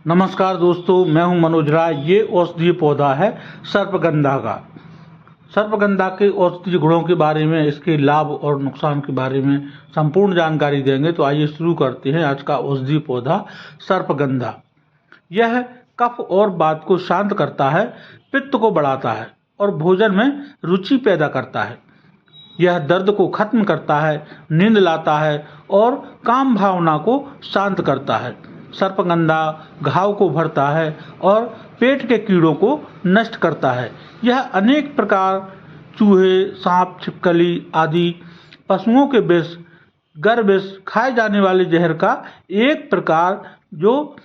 नमस्कार दोस्तों, मैं हूं मनोज राय। ये औषधीय पौधा है सर्पगंधा का। सर्पगंधा के औषधीय गुणों के बारे में, इसके लाभ और नुकसान के बारे में संपूर्ण जानकारी देंगे। तो आइए शुरू करते हैं आज का औषधीय पौधा सर्पगंधा। यह कफ और वात को शांत करता है, पित्त को बढ़ाता है और भोजन में रुचि पैदा करता है। यह दर्द को खत्म करता है, नींद लाता है और काम भावना को शांत करता है। सर्पगंधा घाव को भरता है और पेट के कीड़ों को नष्ट करता है। यह अनेक प्रकार चूहे, सांप, छिपकली आदि पशुओं के विष, गर विष, खाए जाने वाले जहर का एक प्रकार जो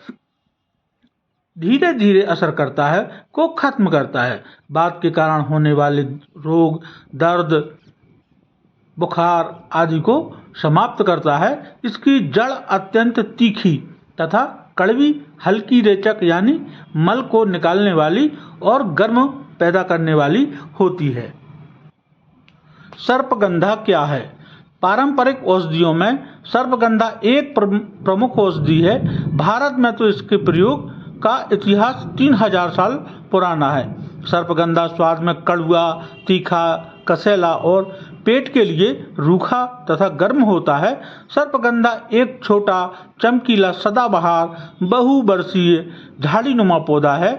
धीरे धीरे असर करता है को खत्म करता है। वात के कारण होने वाले रोग, दर्द, बुखार आदि को समाप्त करता है। इसकी जड़ अत्यंत तीखी तथा कड़वी, हल्की रेचक यानी मल को निकालने वाली और गर्म पैदा करने वाली होती है। सर्पगंधा क्या है? पारंपरिक औषधियों में सर्पगंधा एक प्रमुख औषधि है। भारत में तो इसके प्रयोग का इतिहास 3000 साल पुराना है। सर्पगंधा स्वाद में कड़वा, तीखा, कसैला और पेट के लिए रूखा तथा गर्म होता है। सर्पगंधा एक छोटा, चमकीला, सदाबहार, बहुवर्षीय झाड़ीनुमा पौधा है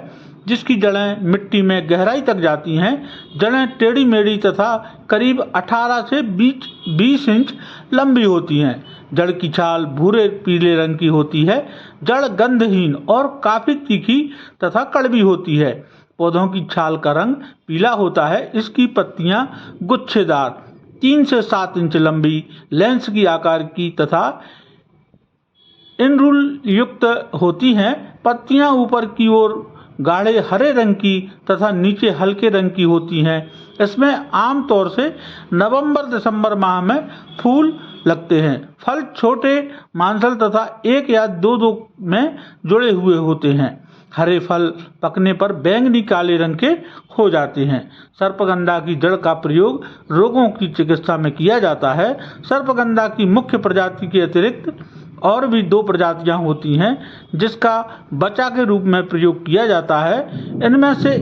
जिसकी जड़ें मिट्टी में गहराई तक जाती हैं। जड़ें टेढ़ी मेढ़ी तथा करीब 18 से 20 इंच लंबी होती हैं। जड़ की छाल भूरे पीले रंग की होती है। जड़ गंधहीन और काफी तीखी तथा कड़वी होती है। पौधों की छाल का रंग पीला होता है। इसकी पत्तियां गुच्छेदार, 3 से 7 इंच लंबी, लेंस की आकार की तथा इंड्रुल युक्त होती हैं। पत्तियां ऊपर की ओर गाढ़े हरे रंग की तथा नीचे हल्के रंग की होती हैं। इसमें आमतौर से नवंबर-दिसंबर माह में फूल लगते हैं। फल छोटे, मांसल तथा 1 या 2 में जुड़े हुए होते हैं। हरे फल पकने पर बैंगनी काले रंग के हो जाते हैं। सर्पगंधा की जड़ का प्रयोग रोगों की चिकित्सा में किया जाता है। सर्पगंधा की मुख्य प्रजाति के अतिरिक्त और भी 2 प्रजातियां होती हैं जिसका बचा के रूप में प्रयोग किया जाता है। इनमें से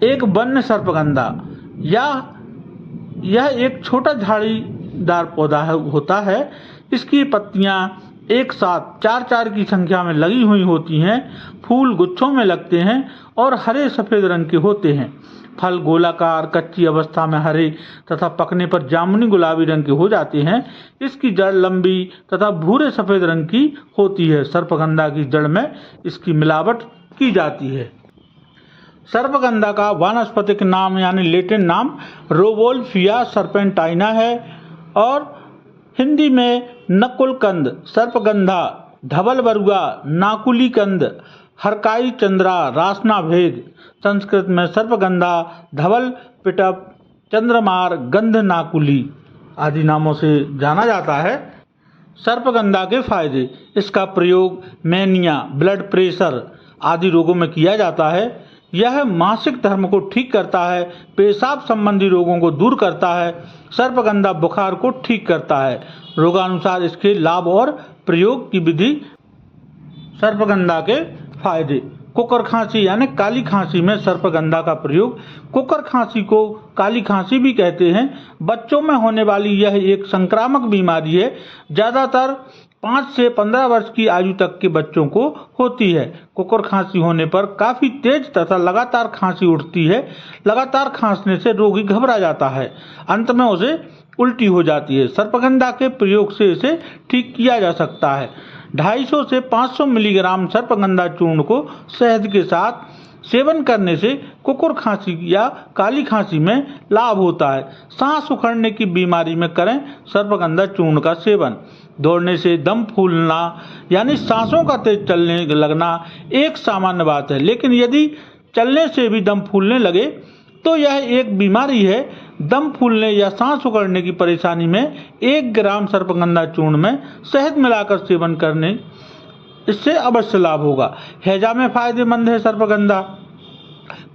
एक वन्य सर्पगंधा या यह एक छोटा झाड़ीदार पौधा होता है। इसकी पत्तियां एक साथ 4-4 की संख्या में लगी हुई होती हैं। फूल गुच्छों में लगते हैं और हरे सफेद रंग के होते हैं। फल गोलाकार, कच्ची अवस्था में हरे तथा पकने पर जामुनी गुलाबी रंग के हो जाते हैं। इसकी जड़ लंबी तथा भूरे सफेद रंग की होती है। सर्पगंधा की जड़ में इसकी मिलावट की जाती है। सर्पगंधा का वानस्पतिक नाम यानी लैटिन नाम रोवोल्फिया सर्पेंटाइना है और हिंदी में नकुलकंद, सर्पगंधा, धवल बरुआ, नाकुली कंद, हरकाई चंद्रा, रासना भेद, संस्कृत में सर्पगंधा, धवल पिटप, चंद्रमार, गंध नाकुली आदि नामों से जाना जाता है। सर्पगंधा के फायदे: इसका प्रयोग मैनिया, ब्लड प्रेशर आदि रोगों में किया जाता है। यह मासिक धर्म को ठीक करता है, पेशाब संबंधी रोगों को दूर करता है। सर्पगंधा बुखार को ठीक करता है। रोगानुसार इसके लाभ और प्रयोग की विधि। सर्पगंधा के फायदे: कुकर खांसी यानी काली खांसी में सर्पगंधा का प्रयोग। कुकर खांसी को काली खांसी भी कहते हैं। बच्चों में होने वाली यह एक संक्रामक बीमारी है। ज्यादातर 5 से 15 वर्ष की आयु तक के बच्चों को होती है। कुकर खांसी होने पर काफी तेज तथा लगातार खांसी उठती है। लगातार खांसने से रोगी घबरा जाता है, अंत में उसे उल्टी हो जाती है। सर्पगंधा के प्रयोग से इसे ठीक किया जा सकता है। 250 से 500 मिलीग्राम सर्पगंधा चूर्ण को शहद के साथ सेवन करने से कुकुर खांसी या काली खांसी में लाभ होता है। सांस उखड़ने की बीमारी में करें सर्पगंधा चूर्ण का सेवन। दौड़ने से दम फूलना यानी सांसों का तेज चलने लगना एक सामान्य बात है, लेकिन यदि चलने से भी दम फूलने लगे तो यह एक बीमारी है। दम फूलने या सांस उखड़ने की परेशानी में 1 ग्राम सर्पगंधा चूर्ण में शहद मिलाकर सेवन करने इससे अवश्य लाभ होगा। हैजा में फायदेमंद है सर्पगंधा।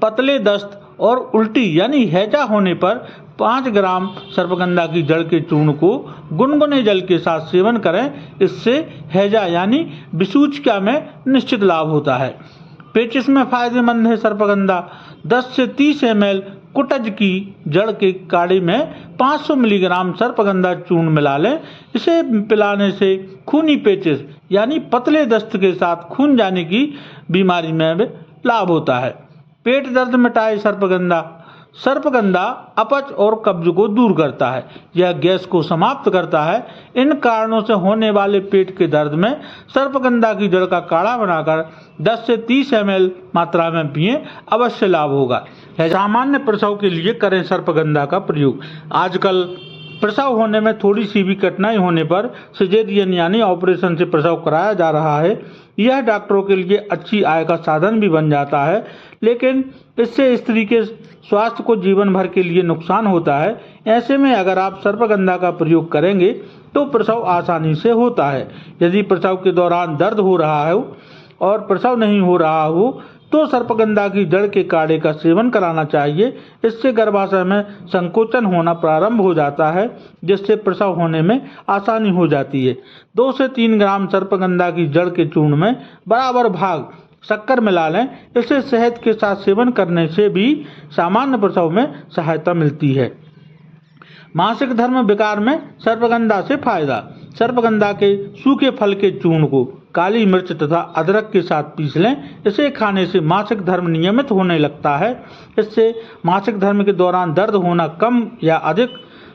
पतले दस्त और उल्टी यानी हैजा होने पर 5 ग्राम सर्पगंधा की जड़ के चूर्ण को गुनगुने जल के साथ सेवन करें। इससे हैजा यानी विसूचिका में निश्चित लाभ होता है। पेचिश में फायदेमंद है सर्पगंधा। 10 से 30 ml कुटज की जड़ के काढ़े में 500 मिलीग्राम सर्पगंधा चूर्ण मिला लें। इसे पिलाने से खूनी पेचिश यानी पतले दस्त के साथ खून जाने की बीमारी में लाभ होता है। पेट दर्द मिटाए सर्पगंधा। सर्पगंधा अपच और कब्ज को दूर करता है। यह गैस को समाप्त करता है। इन कारणों से होने वाले पेट के दर्द में सर्पगंधा की जड़ का काढ़ा बनाकर 10 से 30 ml मात्रा में पिएं, अवश्य लाभ होगा। सामान्य प्रसव के लिए करें सर्पगंधा का प्रयोग। आजकल प्रसव होने में थोड़ी सी भी कठिनाई होने पर सिजेरियन यानी ऑपरेशन से प्रसव कराया जा रहा है। यह डॉक्टरों के लिए अच्छी आय का साधन भी बन जाता है, लेकिन इससे स्त्री के स्वास्थ्य को जीवन भर के लिए नुकसान होता है। ऐसे में अगर आप सर्पगंधा का प्रयोग करेंगे तो प्रसव आसानी से होता है। यदि प्रसव के दौरान दर्द हो रहा है और प्रसव नहीं हो रहा हो तो सर्पगंधा की जड़ के काढ़े का सेवन कराना चाहिए। इससे गर्भाशय में संकोचन होना प्रारंभ हो जाता है, जिससे प्रसव होने में आसानी हो जाती है। 2 से 3 ग्राम सर्पगंधा की जड़ के चूर्ण में बराबर भाग शक्कर मिला लें। इसे शहद के साथ सेवन करने से भी सामान्य प्रसव में सहायता मिलती है। मासिक धर्म विकार में सर्पगंधा से फायदा। सर्पगंधा के सूखे फल के चूर्ण को काली मिर्च तथा अदरक के साथ पीस लें। इसे खाने से मासिक धर्म नियमित होने लगता है। इससे मासिक धर्म के दौरान दर्द होना कम या अधिक,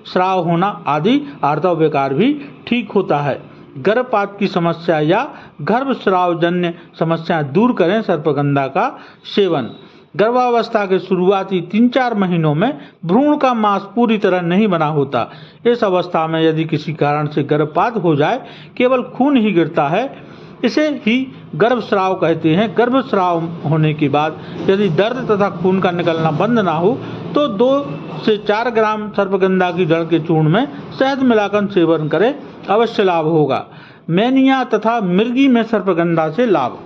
स्राव होना आदि आर्तव विकार भी ठीक होता है। गर्भपात की समस्या या गर्भस्राव जन्य समस्याएं दूर करें सर्पगंधा का सेवन। गर्भावस्था के शुरुआती 3-4 महीनों में भ्रूण का मांस पूरी तरह नहीं बना होता। इस अवस्था में यदि किसी कारण से गर्भपात हो जाए, केवल खून ही गिरता है, इसे ही गर्भस्राव कहते हैं। गर्भस्राव होने के बाद यदि दर्द तथा खून का निकलना बंद ना हो तो 2 से 4 ग्राम सर्पगंधा की जड़ के चूर्ण में शहद मिलाकर सेवन करें, अवश्य लाभ होगा। मैनिया तथा मिर्गी में सर्पगंधा से लाभ।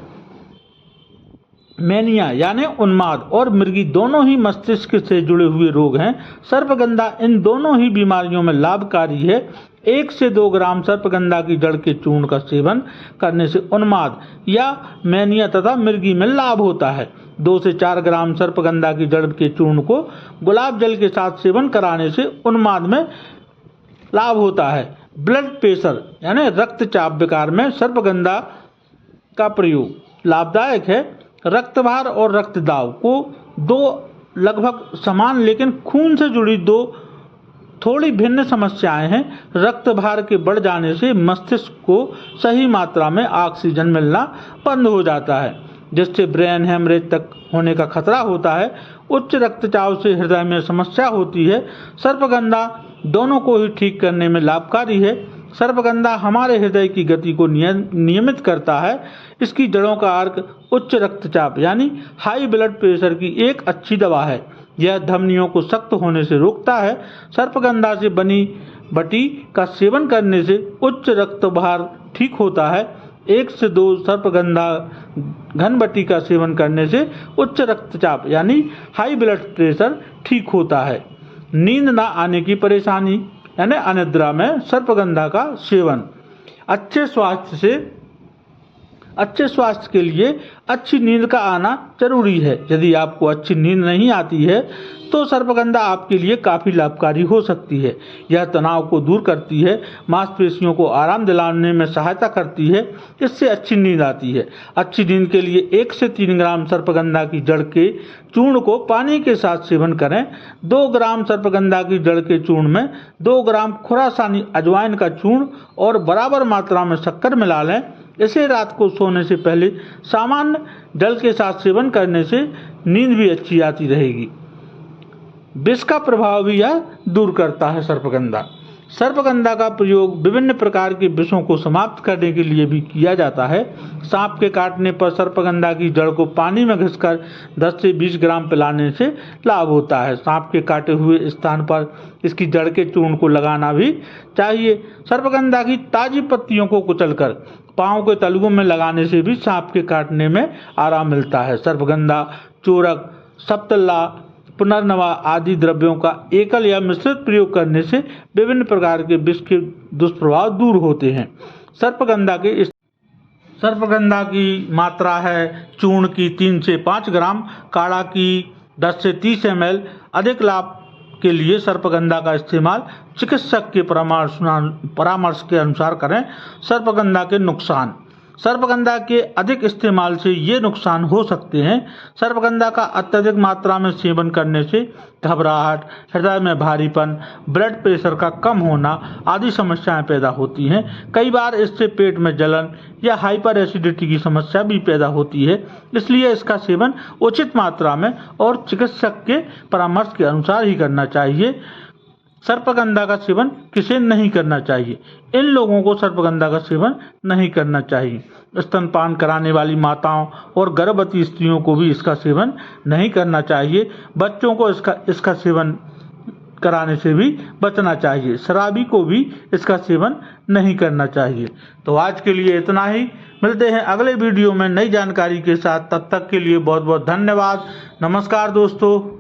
मैनिया यानी उन्माद और मिर्गी दोनों ही मस्तिष्क से जुड़े हुए रोग हैं। सर्पगंधा इन दोनों ही बीमारियों में लाभकारी है। 1 से 2 ग्राम सर्पगंधा की जड़ के चूर्ण का सेवन करने से उन्माद या मैनिया तथा मिर्गी में लाभ होता है। 2 से 4 ग्राम सर्पगंधा की जड़ के चूर्ण को गुलाब जल के साथ सेवन कराने से उन्माद में लाभ होता है। ब्लड प्रेशर यानी रक्तचाप विकार में सर्पगंधा का प्रयोग लाभदायक है। रक्तभार और रक्तदाब को 2 लगभग समान लेकिन खून से जुड़ी 2 थोड़ी भिन्न समस्याएं हैं। रक्तभार के बढ़ जाने से मस्तिष्क को सही मात्रा में ऑक्सीजन मिलना बंद हो जाता है, जिससे ब्रेन हेमरेज तक होने का खतरा होता है। उच्च रक्तचाप से हृदय में समस्या होती है। सर्पगंधा दोनों को ही ठीक करने में लाभकारी है। सर्पगंधा हमारे हृदय की गति को नियमित करता है। इसकी जड़ों का अर्क उच्च रक्तचाप यानी हाई ब्लड प्रेशर की एक अच्छी दवा है। यह धमनियों को सख्त होने से रोकता है। सर्पगंधा से बनी बटी का सेवन करने से उच्च रक्तभार ठीक होता है। 1 से 2 सर्पगंधा घन बटी का सेवन करने से उच्च रक्तचाप यानी हाई ब्लड प्रेशर ठीक होता है। नींद न आने की परेशानी यानी अनिद्रा में सर्पगंधा का सेवन। अच्छे स्वास्थ्य के लिए अच्छी नींद का आना जरूरी है। यदि आपको अच्छी नींद नहीं आती है तो सर्पगंधा आपके लिए काफ़ी लाभकारी हो सकती है। यह तनाव को दूर करती है, मांसपेशियों को आराम दिलाने में सहायता करती है, इससे अच्छी नींद आती है। अच्छी नींद के लिए 1 से 3 ग्राम सर्पगंधा की जड़ के चूर्ण को पानी के साथ सेवन करें। 2 ग्राम सर्पगंधा की जड़ के चूर्ण में 2 ग्राम खुरासानी अजवाइन का चूर्ण और बराबर मात्रा में शक्कर मिला लें। इसे रात को सोने से पहले सामान्य जल के साथ सेवन करने से नींद भी अच्छी आती रहेगी। विष का प्रभाव भी यह दूर करता है सर्पगंधा। सर्पगंधा का प्रयोग विभिन्न प्रकार के विषों को समाप्त करने के लिए भी किया जाता है। सांप के काटने पर सर्पगंधा की जड़ को पानी में घिसकर 10 से 20 ग्राम पिलाने से लाभ होता है। सांप के काटे हुए स्थान पर इसकी जड़ के चूर्ण को लगाना भी चाहिए। सर्पगंधा की ताजी पत्तियों को कुचलकर पाँव के तलुओं में लगाने से भी सांप के काटने में आराम मिलता है। सर्पगंधा, चोरक, सप्तला, पुनर्नवा आदि द्रव्यों का एकल या मिश्रित प्रयोग करने से विभिन्न प्रकार के विष के दुष्प्रभाव दूर होते हैं। सर्पगंधा की मात्रा है चूर्ण की 3 से 5 ग्राम, काढ़ा की 10 से 30 ml। अधिक लाभ के लिए सर्पगंधा का इस्तेमाल चिकित्सक के परामर्श के अनुसार करें। सर्पगंधा के नुकसान। सर्पगंधा के अधिक इस्तेमाल से ये नुकसान हो सकते हैं। सर्पगंधा का अत्यधिक मात्रा में सेवन करने से घबराहट, हृदय में भारीपन, ब्लड प्रेशर का कम होना आदि समस्याएं पैदा होती हैं। कई बार इससे पेट में जलन या हाइपर एसिडिटी की समस्या भी पैदा होती है। इसलिए इसका सेवन उचित मात्रा में और चिकित्सक के परामर्श के अनुसार ही करना चाहिए। सर्पगंधा का सेवन किसे नहीं करना चाहिए? इन लोगों को सर्पगंधा का सेवन नहीं करना चाहिए। स्तनपान कराने वाली माताओं और गर्भवती स्त्रियों को भी इसका सेवन नहीं करना चाहिए। बच्चों को इसका सेवन कराने से भी बचना चाहिए। शराबी को भी इसका सेवन नहीं करना चाहिए। तो आज के लिए इतना ही। मिलते हैं अगले वीडियो में नई जानकारी के साथ। तब तक के लिए बहुत बहुत धन्यवाद। नमस्कार दोस्तों।